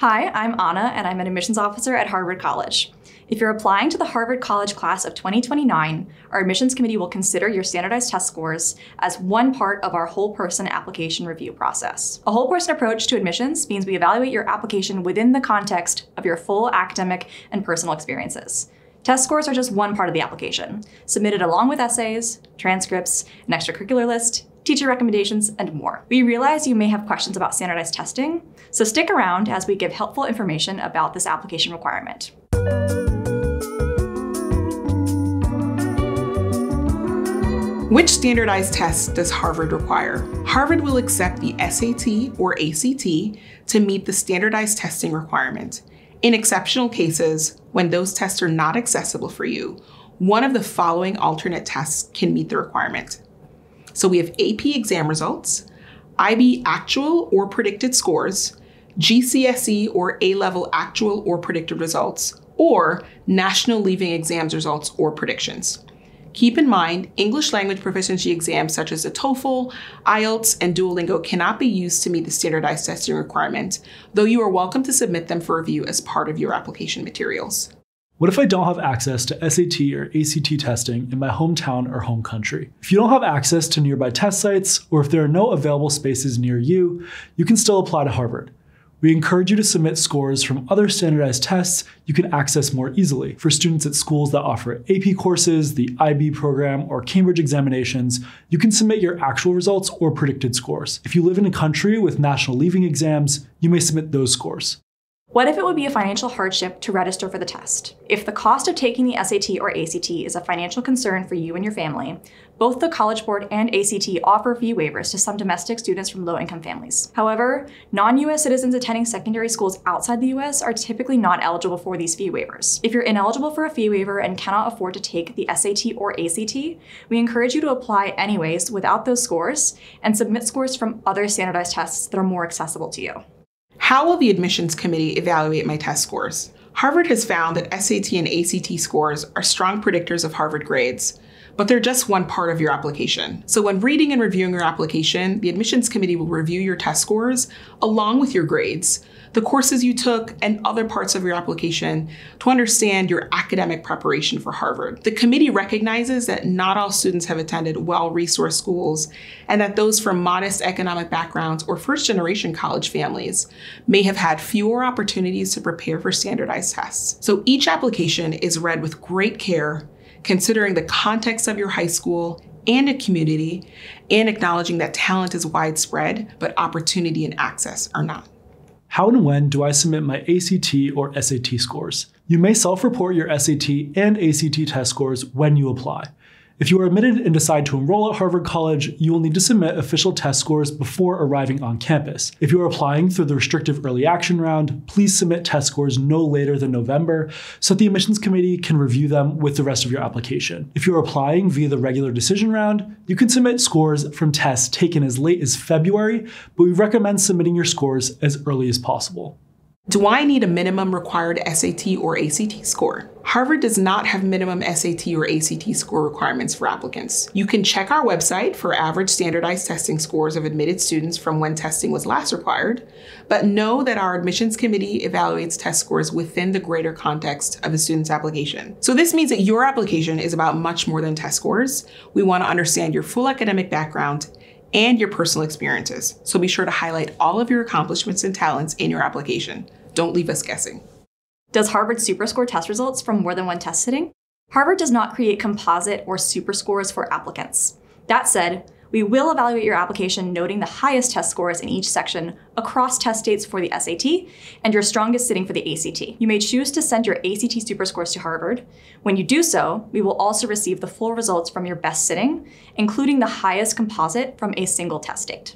Hi, I'm Anna, and I'm an admissions officer at Harvard College. If you're applying to the Harvard College class of 2029, our admissions committee will consider your standardized test scores as one part of our whole person application review process. A whole person approach to admissions means we evaluate your application within the context of your full academic and personal experiences. Test scores are just one part of the application, submitted along with essays, transcripts, an extracurricular list, teacher recommendations, and more. We realize you may have questions about standardized testing, so stick around as we give helpful information about this application requirement. Which standardized tests does Harvard require? Harvard will accept the SAT or ACT to meet the standardized testing requirement. In exceptional cases, when those tests are not accessible for you, one of the following alternate tests can meet the requirement. So we have AP exam results, IB actual or predicted scores, GCSE or A-level actual or predicted results, or National Leaving Exams results or predictions. Keep in mind, English language proficiency exams such as the TOEFL, IELTS, and Duolingo cannot be used to meet the standardized testing requirement, though you are welcome to submit them for review as part of your application materials. What if I don't have access to SAT or ACT testing in my hometown or home country? If you don't have access to nearby test sites, or if there are no available spaces near you, you can still apply to Harvard. We encourage you to submit scores from other standardized tests you can access more easily. For students at schools that offer AP courses, the IB program, or Cambridge examinations, you can submit your actual results or predicted scores. If you live in a country with national leaving exams, you may submit those scores. What if it would be a financial hardship to register for the test? If the cost of taking the SAT or ACT is a financial concern for you and your family, both the College Board and ACT offer fee waivers to some domestic students from low-income families. However, non-US citizens attending secondary schools outside the US are typically not eligible for these fee waivers. If you're ineligible for a fee waiver and cannot afford to take the SAT or ACT, we encourage you to apply anyways without those scores and submit scores from other standardized tests that are more accessible to you. How will the admissions committee evaluate my test scores? Harvard has found that SAT and ACT scores are strong predictors of Harvard grades, but they're just one part of your application. So when reading and reviewing your application, the admissions committee will review your test scores along with your grades, the courses you took, and other parts of your application to understand your academic preparation for Harvard. The committee recognizes that not all students have attended well-resourced schools and that those from modest economic backgrounds or first-generation college families may have had fewer opportunities to prepare for standardized tests. So each application is read with great care, considering the context of your high school and a community, and acknowledging that talent is widespread, but opportunity and access are not. How and when do I submit my ACT or SAT scores? You may self-report your SAT and ACT test scores when you apply. If you are admitted and decide to enroll at Harvard College, you will need to submit official test scores before arriving on campus. If you are applying through the restrictive early action round, please submit test scores no later than November so that the admissions committee can review them with the rest of your application. If you are applying via the regular decision round, you can submit scores from tests taken as late as February, but we recommend submitting your scores as early as possible. Do I need a minimum required SAT or ACT score? Harvard does not have minimum SAT or ACT score requirements for applicants. You can check our website for average standardized testing scores of admitted students from when testing was last required, but know that our admissions committee evaluates test scores within the greater context of a student's application. So this means that your application is about much more than test scores. We want to understand your full academic background and your personal experiences. So be sure to highlight all of your accomplishments and talents in your application. Don't leave us guessing. Does Harvard superscore test results from more than one test sitting? Harvard does not create composite or superscores for applicants. That said, we will evaluate your application noting the highest test scores in each section across test dates for the SAT and your strongest sitting for the ACT. You may choose to send your ACT superscores to Harvard. When you do so, we will also receive the full results from your best sitting, including the highest composite from a single test date.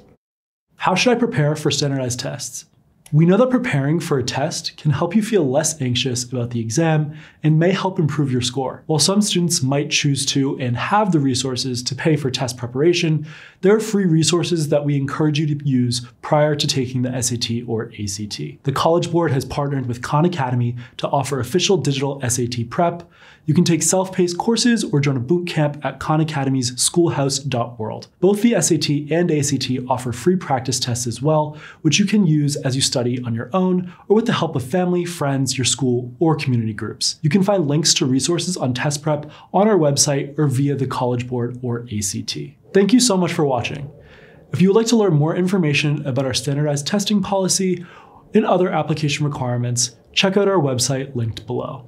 How should I prepare for standardized tests? We know that preparing for a test can help you feel less anxious about the exam and may help improve your score. While some students might choose to and have the resources to pay for test preparation, there are free resources that we encourage you to use prior to taking the SAT or ACT. The College Board has partnered with Khan Academy to offer official digital SAT prep. You can take self-paced courses or join a boot camp at Khan Academy's schoolhouse.world. Both the SAT and ACT offer free practice tests as well, which you can use as you study study on your own or with the help of family, friends, your school, or community groups. You can find links to resources on test prep on our website or via the College Board or ACT. Thank you so much for watching. If you would like to learn more information about our standardized testing policy and other application requirements, check out our website linked below.